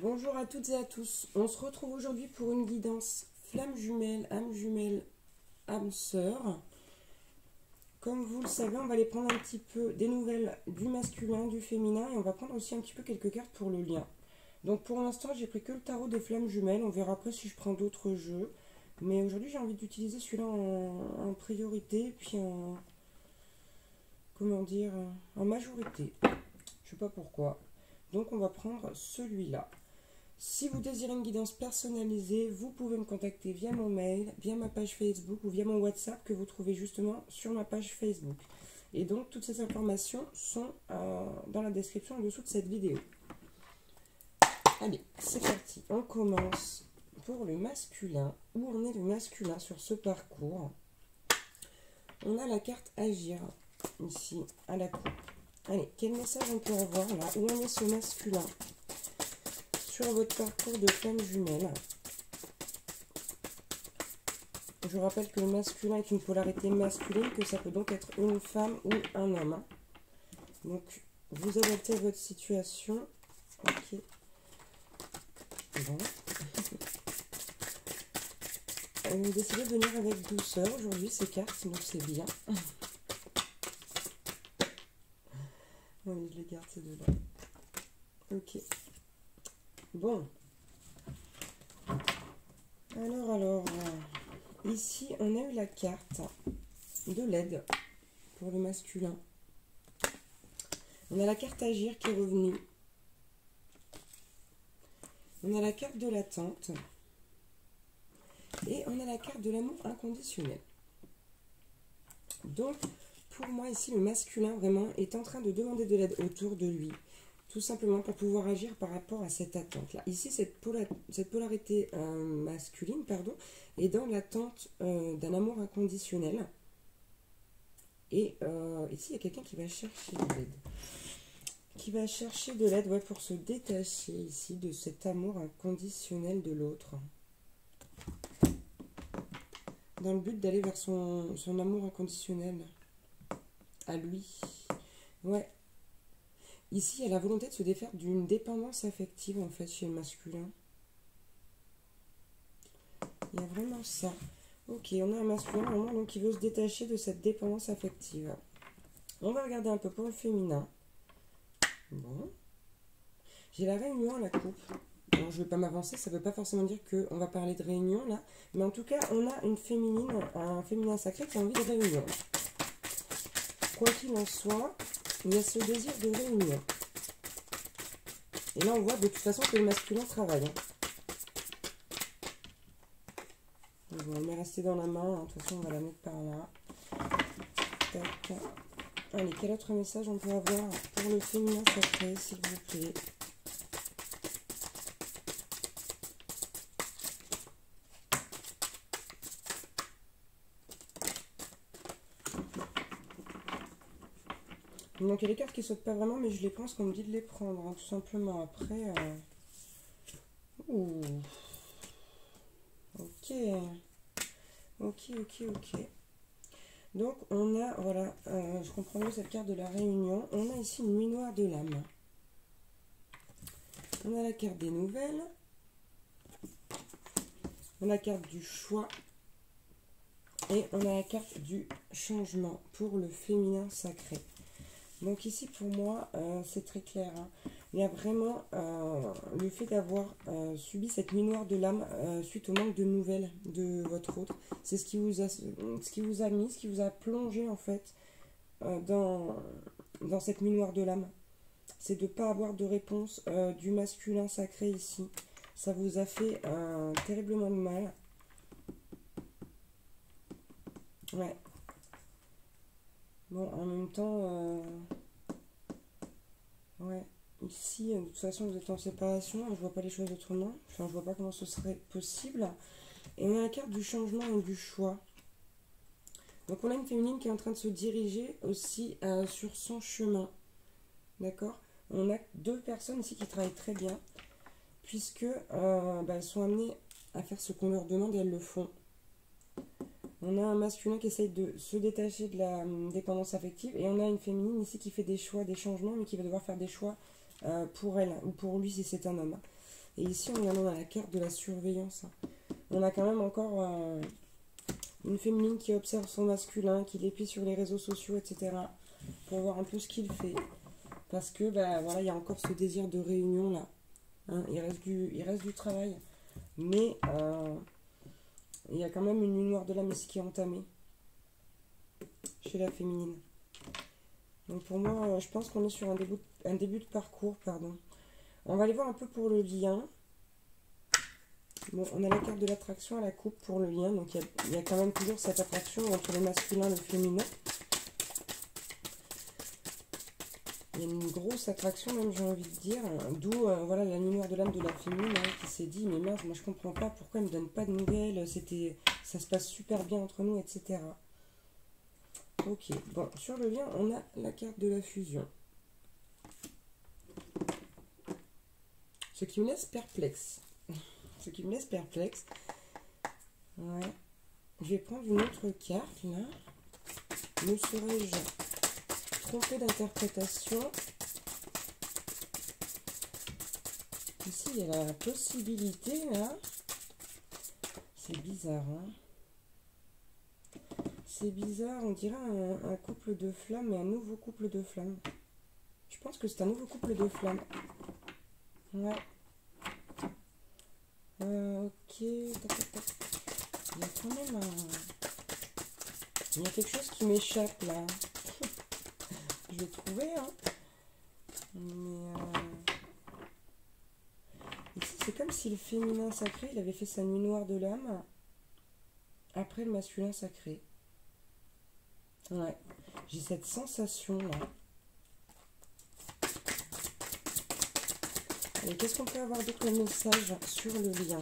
Bonjour à toutes et à tous. On se retrouve aujourd'hui pour une guidance flamme jumelle, âme sœur. Comme vous le savez, on va aller prendre un petit peu des nouvelles du masculin, du féminin et on va prendre aussi un petit peu quelques cartes pour le lien. Donc pour l'instant, j'ai pris que le tarot des flammes jumelles. On verra après si je prends d'autres jeux. Mais aujourd'hui, j'ai envie d'utiliser celui-là en priorité, puis en majorité. Je sais pas pourquoi. Donc on va prendre celui-là. Si vous désirez une guidance personnalisée, vous pouvez me contacter via mon mail, via ma page Facebook ou via mon WhatsApp que vous trouvez justement sur ma page Facebook. Et donc, toutes ces informations sont dans la description en dessous de cette vidéo. Allez, c'est parti. On commence pour le masculin. Où en est le masculin sur ce parcours? On a la carte Agir, ici, à la coupe. Allez, quel message on peut avoir là? Où en est ce masculin sur votre parcours de flamme jumelle? Je rappelle que le masculin est une polarité masculine, que ça peut donc être une femme ou un homme. Donc, vous adaptez à votre situation. Ok. Bon. Décidez de venir avec douceur aujourd'hui, ces cartes, donc c'est bien. Oui, je les garde ces deux-là. Ok. Bon. Alors, ici, on a eu la carte de l'aide pour le masculin. On a la carte Agir qui est revenue. On a la carte de l'attente. Et on a la carte de l'amour inconditionnel. Donc, pour moi, ici, le masculin, vraiment, est en train de demander de l'aide autour de lui. Tout simplement pour pouvoir agir par rapport à cette attente-là. Ici, cette polarité masculine, est dans l'attente d'un amour inconditionnel. Et ici, il y a quelqu'un qui va chercher de l'aide. Pour se détacher ici de cet amour inconditionnel de l'autre. Dans le but d'aller vers son amour inconditionnel à lui. Ouais. Ici, il y a la volonté de se défaire d'une dépendance affective, en fait, chez le masculin. Il y a vraiment ça. Ok, on a un masculin, vraiment, donc, qui veut se détacher de cette dépendance affective. On va regarder un peu pour le féminin. Bon. J'ai la réunion à la coupe. Alors, je ne vais pas m'avancer, ça ne veut pas forcément dire qu'on va parler de réunion, là. Mais en tout cas, on a un féminin sacré qui a envie de réunion. Quoi qu'il en soit, il y a ce désir de réunion. Et là, on voit de toute façon que le masculin travaille. Bon, on est resté dans la main. De toute façon, on va la mettre par là. Tac. Allez, quel autre message on peut avoir pour le féminin sacré, s'il vous plaît? Il manque les cartes qui ne sautent pas vraiment, mais je les prends parce qu'on me dit de les prendre, hein, tout simplement. Après, Ouh. Ok. Donc, on a, voilà, je comprends mieux cette carte de la réunion. On a ici une nuit noire de l'âme. On a la carte des nouvelles. On a la carte du choix. Et on a la carte du changement pour le féminin sacré. Donc ici, pour moi, c'est très clair. Hein. Il y a vraiment le fait d'avoir subi cette nuit noire de l'âme suite au manque de nouvelles de votre autre. C'est ce qui vous a plongé en fait dans cette nuit noire de l'âme. C'est de ne pas avoir de réponse du masculin sacré ici. Ça vous a fait terriblement de mal. Ouais. Bon, en même temps, ouais, ici, de toute façon, vous êtes en séparation, je vois pas les choses autrement, enfin, je vois pas comment ce serait possible. Et on a la carte du changement et du choix. Donc, on a une féminine qui est en train de se diriger aussi sur son chemin, d'accord? On a deux personnes ici qui travaillent très bien, puisque elles sont amenées à faire ce qu'on leur demande et elles le font. On a un masculin qui essaye de se détacher de la dépendance affective. Et on a une féminine ici qui fait des choix, des changements, mais qui va devoir faire des choix pour elle ou pour lui si c'est un homme. Et ici, on a la carte de la surveillance. On a quand même encore une féminine qui observe son masculin, qui l'épie sur les réseaux sociaux, etc. Pour voir un peu ce qu'il fait. Parce que, bah, voilà, il y a encore ce désir de réunion, là. Hein, il reste du travail. Mais il y a quand même une nuit noire de l'âme ici qui est entamée. Chez la féminine. Donc pour moi, je pense qu'on est sur un début de parcours, pardon. On va aller voir un peu pour le lien. Bon, on a la carte de l'attraction à la coupe pour le lien. Donc il y a quand même toujours cette attraction entre le masculin et le féminin. Il y a une grosse attraction même, j'ai envie de dire. D'où voilà, la nuit noire de l'âme de la féminine qui s'est dit, mais mince, moi je comprends pas pourquoi elle me donne pas de nouvelles. Ça se passe super bien entre nous, etc. Ok, bon, sur le lien, on a la carte de la fusion. Ce qui me laisse perplexe. Ce qui me laisse perplexe. Ouais. Je vais prendre une autre carte, là. Me serais-je trompée d'interprétation? Ici, il y a la possibilité, là. C'est bizarre, hein. C'est bizarre, on dirait un couple de flammes, mais un nouveau couple de flammes. Je pense que c'est un nouveau couple de flammes. Ouais. Ok. Tac, tac, tac. Il y a quand même il y a quelque chose qui m'échappe, là. Je vais trouver, hein. Mais ici, c'est comme si le féminin sacré, il avait fait sa nuit noire de l'âme après le masculin sacré. Ouais, j'ai cette sensation là. Et qu'est-ce qu'on peut avoir d'autre comme message sur le lien?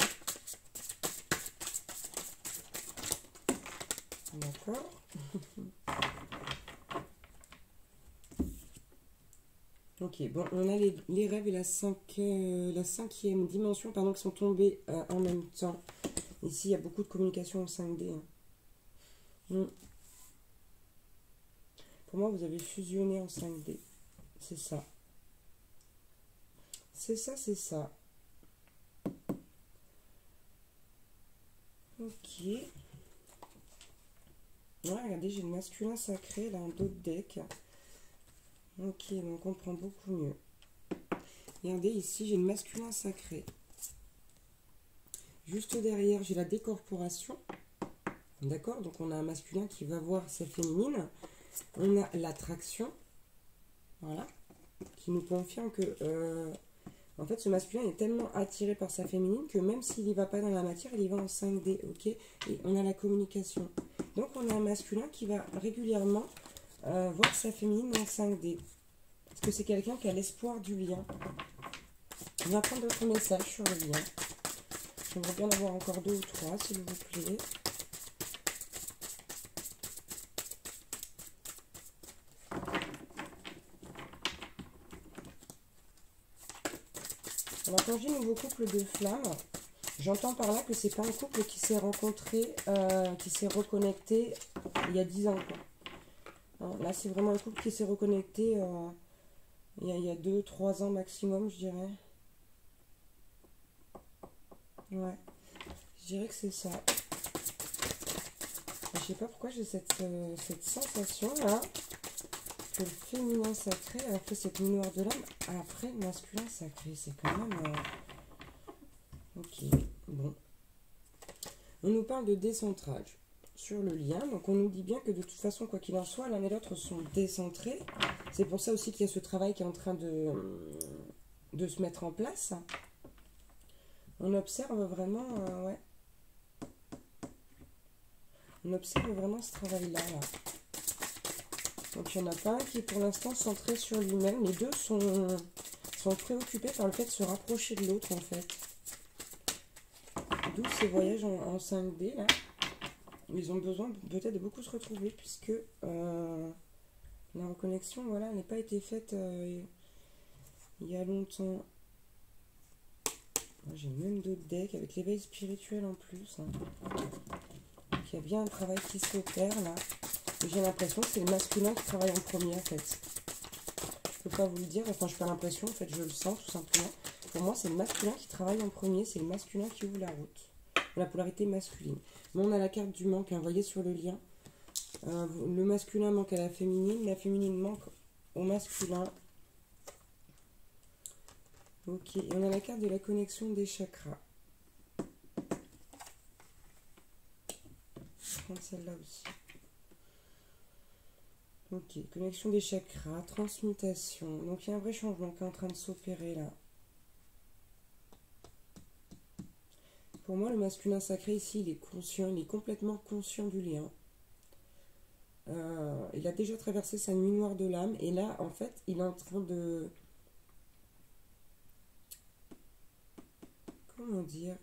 D'accord. Ok, bon, on a les rêves et la cinquième dimension, pardon, qui sont tombés en même temps. Ici, il y a beaucoup de communication en 5D. Hein. Pour moi, vous avez fusionné en 5D. C'est ça. C'est ça, c'est ça. Ok. Ouais, regardez, j'ai le masculin sacré, là, en dos de deck. Ok, donc on comprend beaucoup mieux. Regardez, ici, j'ai le masculin sacré. Juste derrière, j'ai la décorporation. D'accord? Donc, on a un masculin qui va voir sa féminine. On a l'attraction. Voilà. Qui nous confirme que... en fait, ce masculin est tellement attiré par sa féminine que même s'il n'y va pas dans la matière, il y va en 5D. Ok? Et on a la communication. Donc, on a un masculin qui va régulièrement voir sa féminine en 5D. Parce que c'est quelqu'un qui a l'espoir du lien. On va prendre d'autres messages sur le lien. J'aimerais bien en avoir encore 2 ou 3, s'il vous plaît. Alors, quand je dis nouveau couple de flammes, j'entends par là que c'est pas un couple qui s'est rencontré, qui s'est reconnecté il y a 10 ans. Quoi. Hein, là, c'est vraiment un couple qui s'est reconnecté il y a 2-3 ans maximum, je dirais. Ouais, je dirais que c'est ça. Je sais pas pourquoi j'ai cette sensation là que le féminin sacré a fait cette nuit noire de l'âme après le masculin sacré. C'est quand même... Ok, bon. On nous parle de décentrage sur le lien. Donc on nous dit bien que de toute façon, quoi qu'il en soit, l'un et l'autre sont décentrés. C'est pour ça aussi qu'il y a ce travail qui est en train de se mettre en place. On observe vraiment... ouais. On observe vraiment ce travail-là. Là. Donc il n'y en a pas un qui est pour l'instant centré sur lui-même. Les deux sont préoccupés par le fait de se rapprocher de l'autre en fait. D'où ces voyages en 5D là. Ils ont besoin peut-être de beaucoup se retrouver puisque la reconnexion voilà, n'a pas été faite il y a longtemps. J'ai même d'autres decks avec l'éveil spirituel en plus. Hein. Donc il y a bien un travail qui s'opère là. J'ai l'impression que c'est le masculin qui travaille en premier en fait. Je peux pas vous le dire, enfin je n'ai pas l'impression, en fait je le sens tout simplement. pour moi, c'est le masculin qui travaille en premier. C'est le masculin qui ouvre la route. La polarité masculine. Mais on a la carte du manque. Hein, vous voyez sur le lien. Le masculin manque à la féminine manque au masculin. Ok, et on a la carte de la connexion des chakras. Je vais prendre celle-là aussi. Ok, connexion des chakras, transmutation. Donc il y a un vrai changement qui est en train de s'opérer là. Pour moi, le masculin sacré ici, il est conscient, il est complètement conscient du lien. Il a déjà traversé sa nuit noire de l'âme et là, en fait, il est en train de... Comment dire?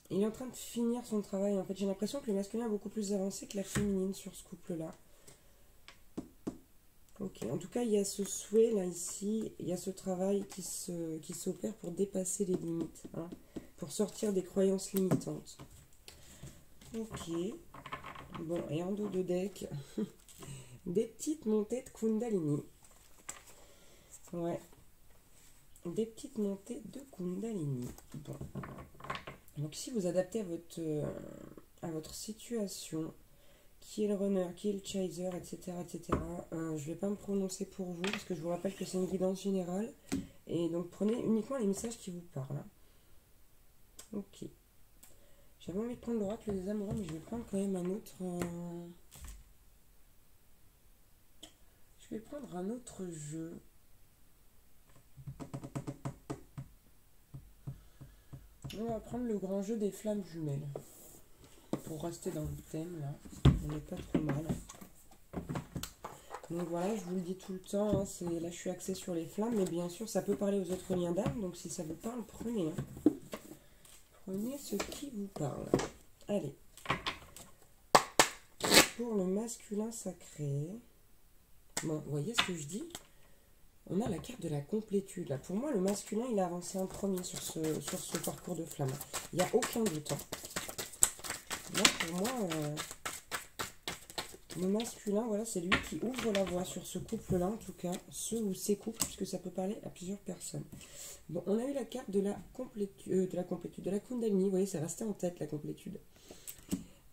Il est en train de finir son travail. En fait, j'ai l'impression que le masculin est beaucoup plus avancé que la féminine sur ce couple-là. Ok, en tout cas, il y a ce souhait là, ici, il y a ce travail qui s'opère pour dépasser les limites, hein, pour sortir des croyances limitantes. Ok, bon, et en dos de deck, des petites montées de Kundalini. Ouais, des petites montées de Kundalini. Bon, donc ici, vous adaptez à votre situation. Qui est le runner, qui est le chaser, etc. etc. Je ne vais pas me prononcer pour vous, parce que je vous rappelle que c'est une guidance générale. Et donc prenez uniquement les messages qui vous parlent. Ok. J'avais envie de prendre l'oracle des amoureux, mais je vais prendre quand même un autre... Je vais prendre un autre jeu. On va prendre le grand jeu des flammes jumelles. Pour rester dans le thème, là. On n'est pas trop mal. Donc voilà, je vous le dis tout le temps, hein, là je suis axée sur les flammes, mais bien sûr ça peut parler aux autres liens d'âme, donc si ça vous parle, prenez. Hein. Prenez ce qui vous parle. Allez. Pour le masculin sacré, bon, vous voyez ce que je dis? On a la carte de la complétude. Là. Pour moi, le masculin, il a avancé en premier sur ce parcours de flammes. Il n'y a aucun doute. Hein. Là, pour moi... le masculin, voilà, c'est lui qui ouvre la voie sur ce couple-là, en tout cas, ce ou ces couples, puisque ça peut parler à plusieurs personnes. Bon, on a eu la carte de la complétude, de la Kundalini, vous voyez, c'est resté en tête, la complétude.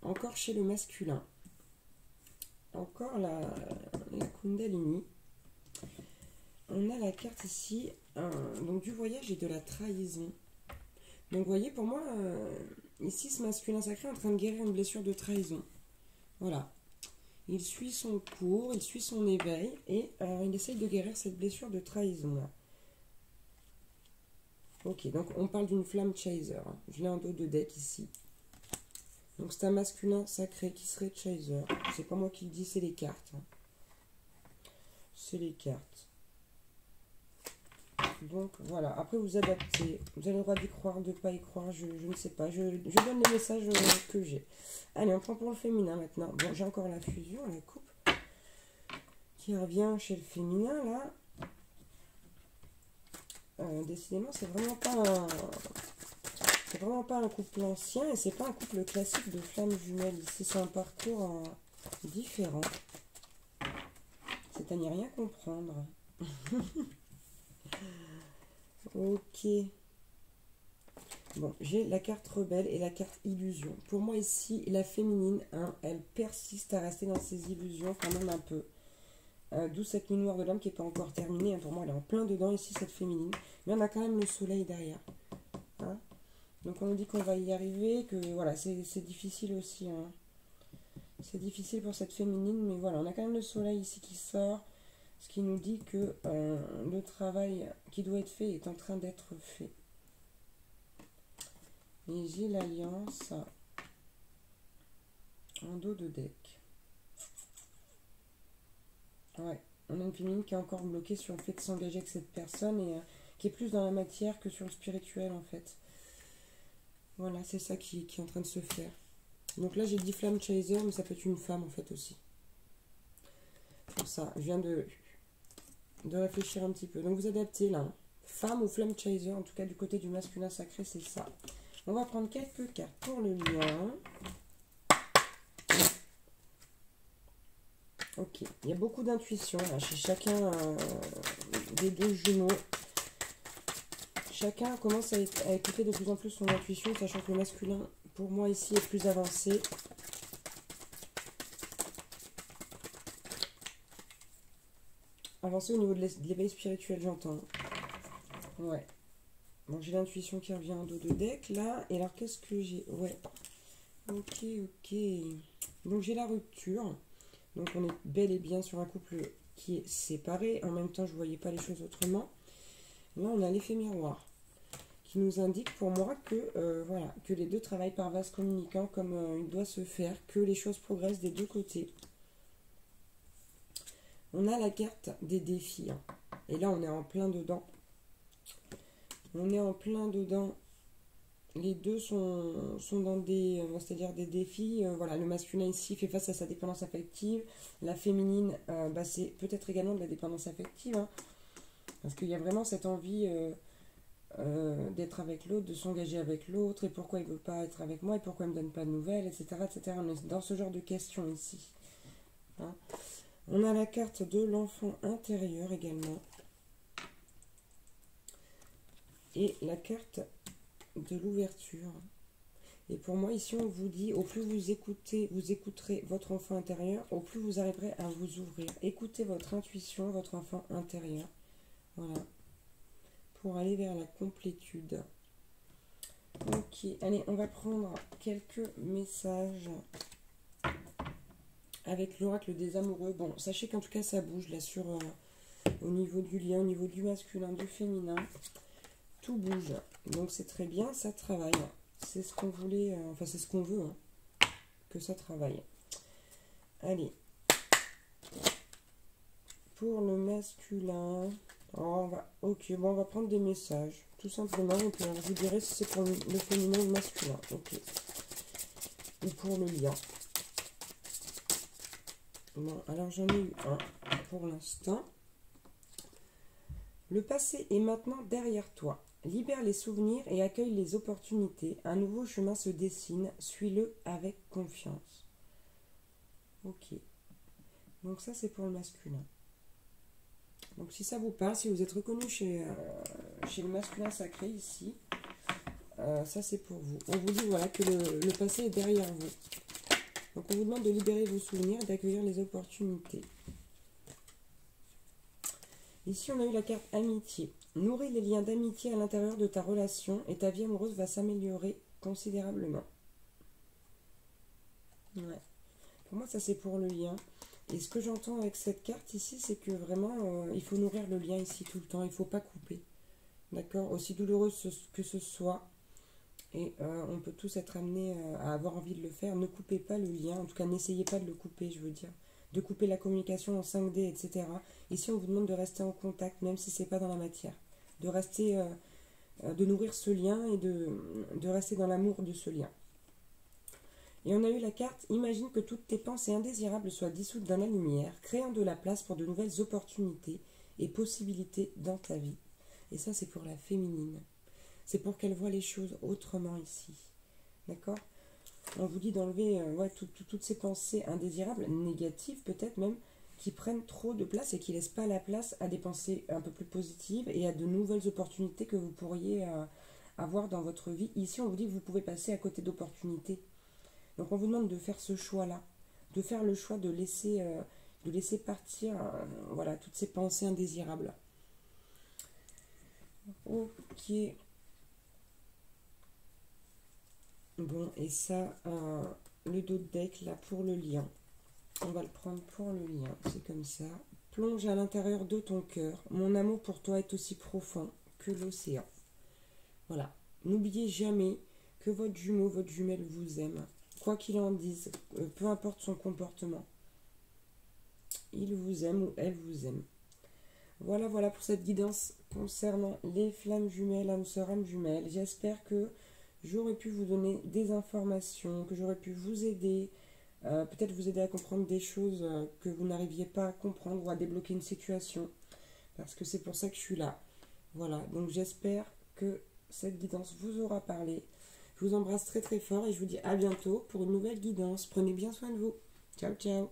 Encore chez le masculin. Encore la Kundalini. On a la carte ici, donc du voyage et de la trahison. Donc, vous voyez, pour moi, ici, ce masculin sacré est en train de guérir une blessure de trahison. Voilà. Il suit son cours, il suit son éveil et il essaye de guérir cette blessure de trahison là. Ok, donc on parle d'une flamme chaser. Hein. Je l'ai en dos de deck ici. Donc c'est un masculin sacré qui serait chaser. C'est pas moi qui le dis, c'est les cartes. Hein. C'est les cartes. Donc voilà, après vous adaptez. Vous avez le droit d'y croire, de ne pas y croire, je ne sais pas. Je donne les messages que j'ai. Allez, on prend pour le féminin maintenant. Bon, j'ai encore la fusion, la coupe, qui revient chez le féminin, là. Décidément, c'est vraiment pas un couple ancien et c'est pas un couple classique de flammes jumelles. Ici, c'est un parcours différent. C'est à n'y rien comprendre. Ok. Bon, j'ai la carte rebelle et la carte illusion. Pour moi ici, la féminine, hein, elle persiste à rester dans ses illusions quand même un peu. D'où cette nuit noire de l'âme qui n'est pas encore terminée. Hein. Pour moi, elle est en plein dedans ici, cette féminine. Mais on a quand même le soleil derrière. Hein. Donc on nous dit qu'on va y arriver, que voilà, c'est difficile aussi. Hein. C'est difficile pour cette féminine, mais voilà, on a quand même le soleil ici qui sort. Ce qui nous dit que le travail qui doit être fait est en train d'être fait. Et j'ai l'alliance en dos de deck. Ouais, on a une féminine qui est encore bloquée sur le fait de s'engager avec cette personne et qui est plus dans la matière que sur le spirituel en fait. Voilà, c'est ça qui est en train de se faire. Donc là, j'ai dit flamme chaser, mais ça peut être une femme en fait aussi. Pour ça, je viens de réfléchir un petit peu. Donc vous adaptez là. Femme ou flamme chaser, en tout cas du côté du masculin sacré, c'est ça. On va prendre quelques cartes pour le lien. Ok, il y a beaucoup d'intuition chez chacun des deux jumeaux. Chacun commence à écouter de plus en plus son intuition, sachant que le masculin, pour moi, ici, est plus avancé. Avancé au niveau de l'éveil spirituel, j'entends. Ouais. Bon, j'ai l'intuition qui revient en dos de deck, là. Et alors, qu'est-ce que j'ai? Ouais. Ok, ok. Donc, j'ai la rupture. Donc, on est bel et bien sur un couple qui est séparé. En même temps, je ne voyais pas les choses autrement. Là, on a l'effet miroir qui nous indique pour moi que, voilà, que les deux travaillent par vase communicant comme il doit se faire, que les choses progressent des deux côtés. On a la carte des défis. Hein. Et là, on est en plein dedans. On est en plein dedans. Les deux sont dans des, c'est-à-dire des défis. Voilà, le masculin ici fait face à sa dépendance affective. La féminine, bah, c'est peut-être également de la dépendance affective. Hein, parce qu'il y a vraiment cette envie d'être avec l'autre, de s'engager avec l'autre. Et pourquoi il ne veut pas être avec moi, et pourquoi il ne me donne pas de nouvelles, etc., etc. On est dans ce genre de questions ici. Hein. On a la carte de l'enfant intérieur également. Et la carte de l'ouverture. Et pour moi, ici, on vous dit, au plus vous écouterez votre enfant intérieur, au plus vous arriverez à vous ouvrir. Écoutez votre intuition, votre enfant intérieur. Voilà. Pour aller vers la complétude. Ok, allez, on va prendre quelques messages avec l'oracle des amoureux. Bon, sachez qu'en tout cas, ça bouge là sur au niveau du lien, au niveau du masculin, du féminin. Tout bouge. Donc c'est très bien, ça travaille. C'est ce qu'on voulait, enfin c'est ce qu'on veut, hein, que ça travaille. Allez. Pour le masculin, ok, bon, on va prendre des messages, tout simplement. Et puis je vous dirai si c'est pour le féminin ou le masculin. Ok. Ou pour le lien. Bon, alors j'en ai eu un pour l'instant. Le passé est maintenant derrière toi. Libère les souvenirs et accueille les opportunités. Un nouveau chemin se dessine. Suis-le avec confiance. Ok. Donc ça, c'est pour le masculin. Donc si ça vous parle, si vous êtes reconnu chez le masculin sacré ici, ça c'est pour vous. On vous dit voilà que le passé est derrière vous. Donc on vous demande de libérer vos souvenirs et d'accueillir les opportunités. Ici, on a eu la carte amitié. Nourris les liens d'amitié à l'intérieur de ta relation et ta vie amoureuse va s'améliorer considérablement. Ouais. Pour moi, ça c'est pour le lien. Et ce que j'entends avec cette carte ici, c'est que vraiment, il faut nourrir le lien ici tout le temps. Il ne faut pas couper. D'accord? Aussi douloureux que ce soit. Et on peut tous être amenés à avoir envie de le faire. Ne coupez pas le lien. En tout cas, n'essayez pas de le couper, je veux dire. De couper la communication en 5D, etc. Ici, on vous demande de rester en contact, même si ce n'est pas dans la matière. De rester, de nourrir ce lien et de rester dans l'amour de ce lien. Et on a eu la carte « Imagine que toutes tes pensées indésirables soient dissoutes dans la lumière, créant de la place pour de nouvelles opportunités et possibilités dans ta vie. » Et ça, c'est pour la féminine. C'est pour qu'elle voit les choses autrement ici. D'accord? On vous dit d'enlever toutes ces pensées indésirables, négatives peut-être même, qui prennent trop de place et qui ne laissent pas la place à des pensées un peu plus positives et à de nouvelles opportunités que vous pourriez avoir dans votre vie. Ici, on vous dit que vous pouvez passer à côté d'opportunités. Donc, on vous demande de faire ce choix-là, de faire le choix de laisser partir voilà, toutes ces pensées indésirables. Ok. Bon, et ça, le dos de deck, là, pour le lien. On va le prendre pour le lien, c'est comme ça. Plonge à l'intérieur de ton cœur. Mon amour pour toi est aussi profond que l'océan. Voilà. N'oubliez jamais que votre jumeau, votre jumelle vous aime. Quoi qu'il en dise, peu importe son comportement. Il vous aime ou elle vous aime. Voilà pour cette guidance concernant les flammes jumelles, âme sœur, âme jumelle. J'espère que j'aurais pu vous donner des informations, que j'aurais pu vous aider, peut-être vous aider à comprendre des choses que vous n'arriviez pas à comprendre ou à débloquer une situation, parce que c'est pour ça que je suis là. Voilà, donc j'espère que cette guidance vous aura parlé. Je vous embrasse très très fort et je vous dis à bientôt pour une nouvelle guidance. Prenez bien soin de vous. Ciao, ciao.